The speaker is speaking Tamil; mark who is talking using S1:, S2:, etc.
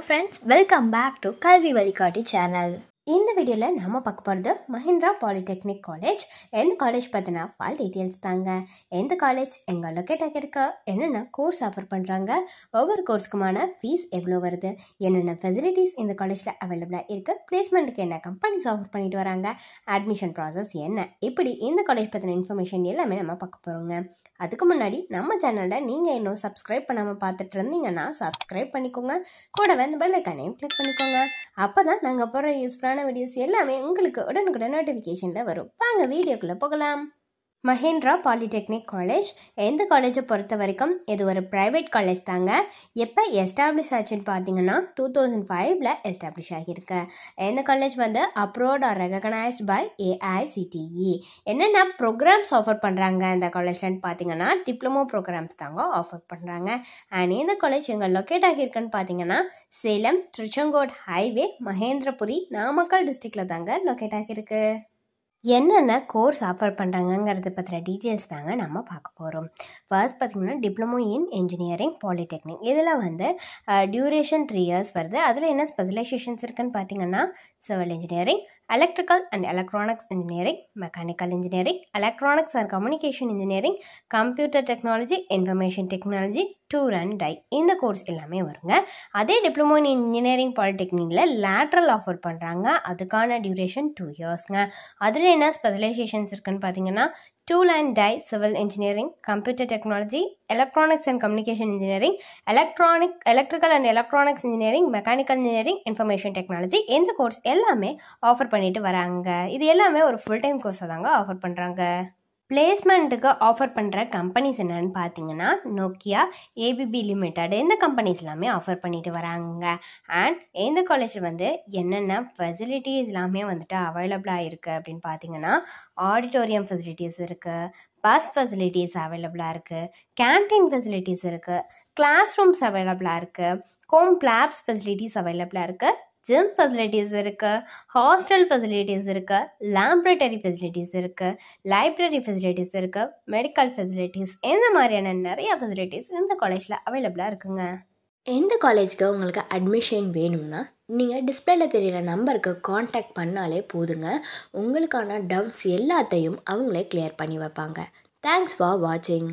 S1: friends, welcome back to Kalvi Valikati channel. இந்த வீடியோவில் நம்ம பார்க்க போகிறது மஹிந்திரா பாலிடெக்னிக் காலேஜ். எந்த காலேஜ் பார்த்தினா பால் டீட்டெயில்ஸ் தாங்க. எந்த காலேஜ் எங்கே லொக்கேட் ஆகியிருக்கா, என்னென்ன கோர்ஸ் ஆஃபர் பண்ணுறாங்க, ஒவ்வொரு கோர்ஸ்க்குமான ஃபீஸ் எவ்வளோ வருது, என்னென்ன ஃபெசிலிட்டிஸ் இந்த காலேஜில் அவைலபிளாக இருக்குது, பிளேஸ்மெண்ட்டுக்கு என்ன கம்பெனிஸ் ஆஃபர் பண்ணிட்டு வராங்க, அட்மிஷன் ப்ராசஸ் என்ன, இப்படி இந்த காலேஜ் பற்றின இன்ஃபர்மேஷன் எல்லாமே நம்ம பார்க்க போகிறோங்க. அதுக்கு முன்னாடி நம்ம சேனலில் நீங்கள் இன்னும் சப்ஸ்கிரைப் பண்ணாமல் பார்த்துட்டு இருந்தீங்கன்னா சப்ஸ்கிரைப் பண்ணிக்கோங்க. கூடவே அந்த பெல் ஐக்கானையும் கிளிக் பண்ணிக்கோங்க. அப்போ தான் நாங்கள் போகிற யூஸ்ஃபுல்லான வீடியோஸ் எல்லாமே உங்களுக்கு உடனுக்குடன் நோட்டிஃபிகேஷனில் வரும். வாங்க வீடியோக்குள்ளே போகலாம். மஹிந்திரா பாலிடெக்னிக் காலேஜ் எந்த காலேஜை பொறுத்த வரைக்கும் இது ஒரு ப்ரைவேட் காலேஜ் தாங்க. எப்போ எஸ்டாப்ளிஷ் ஆச்சுன்னு பார்த்தீங்கன்னா 2005 எஸ்டாப்ளிஷ் ஆகியிருக்கு. இந்த காலேஜ் வந்து approved or recognised by AICTE. என்னென்ன ப்ரோக்ராம்ஸ் ஆஃபர் பண்ணுறாங்க இந்த காலேஜ்லன்னு பார்த்தீங்கன்னா டிப்ளமோ ப்ரோக்ராம்ஸ் தாங்க ஆஃபர் பண்ணுறாங்க. அண்ட் இந்த காலேஜ் எங்கே லொக்கேட் ஆகியிருக்குன்னு பார்த்தீங்கன்னா சேலம் திருச்செங்கோடு ஹைவே மகேந்திரபுரி நாமக்கல் டிஸ்ட்ரிக்டில் தாங்க லொக்கேட் ஆகியிருக்கு. என்னென்ன கோர்ஸ் ஆஃபர் பண்ணுறாங்கங்கிறத பற்றின டீட்டெயில்ஸ் தாங்க நம்ம பார்க்க போகிறோம். ஃபர்ஸ்ட் பார்த்திங்கன்னா டிப்ளமோ இன் இன்ஜினியரிங் பாலிடெக்னிக். இதில் வந்து டியூரேஷன் 3 இயர்ஸ் வருது. அதில் என்ன ஸ்பெஷலைசேஷன்ஸ் இருக்குன்னு பார்த்தீங்கன்னா civil engineering, electrical and electronics engineering, mechanical engineering, electronics and communication engineering, computer technology, information technology, tool and die, இந்த கோர்ஸ் எல்லாமே வருங்க. அதே டிப்ளமோ இன் இன்ஜினியரிங் பாலிடெக்னிக்கில் லேட்ரல் ஆஃபர் பண்ணுறாங்க. அதுக்கான டியூரேஷன் 2 இயர்ஸ்ங்க. அதில் என்ன ஸ்பெஷலைசேஷன்ஸ் இருக்குன்னு பார்த்தீங்கன்னா tool and die, civil engineering, computer technology, electronics and communication engineering, electrical and electronics engineering, mechanical engineering, information technology, இந்த கோர்ஸ் எல்லாமே ஆஃபர் பண்ணிட்டு வராங்க. இது எல்லாமே ஒரு ஃபுல் டைம் கோர்ஸை தாங்க ஆஃபர் பண்ணுறாங்க. பிளேஸ்மெண்ட்டுக்கு ஆஃபர் பண்ணுற கம்பெனிஸ் என்னென்னு பார்த்தீங்கன்னா நோக்கியா, ABB லிமிடெட், இந்த கம்பெனிஸ் எல்லாமே ஆஃபர் பண்ணிட்டு வராங்க. அண்ட் இந்த காலேஜில் வந்து என்னென்ன ஃபெசிலிட்டிஸ் எல்லாமே வந்துட்டு அவைலபிளாக இருக்குது அப்படின்னு பார்த்தீங்கன்னா ஆடிட்டோரியம் ஃபெசிலிட்டிஸ் இருக்குது, பஸ் ஃபெசிலிட்டிஸ் அவைலபிளாக இருக்குது, கேன்டீன் ஃபெசிலிட்டிஸ் இருக்குது, கிளாஸ் ரூம்ஸ் அவைலபிளாக இருக்குது, ஹோம் லேப்ஸ் ஃபெசிலிட்டிஸ் அவைலபிளாக இருக்குது, ஜிம் ஃபெசிலிட்டிஸ் இருக்குது, ஹாஸ்டல் ஃபெசிலிட்டிஸ் இருக்குது, லேபரேட்டரி ஃபெசிலிட்டிஸ் இருக்குது, லைப்ரரி ஃபெசிலிட்டிஸ் இருக்குது, மெடிக்கல் ஃபெசிலிட்டிஸ், இந்த மாதிரியான நிறைய ஃபெசிலிட்டிஸ் இந்த காலேஜில் அவைலபிளாக இருக்குங்க.
S2: எந்த காலேஜ்க்கு உங்களுக்கு அட்மிஷன் வேணும்னா நீங்கள் டிஸ்பிளேல தெரிகிற நம்பருக்கு காண்டாக்ட் பண்ணாலே போதுங்க. உங்களுக்கான டவுட்ஸ் எல்லாத்தையும் அவங்களே கிளியர் பண்ணி வைப்பாங்க. தேங்க்ஸ் ஃபார் வாட்சிங்.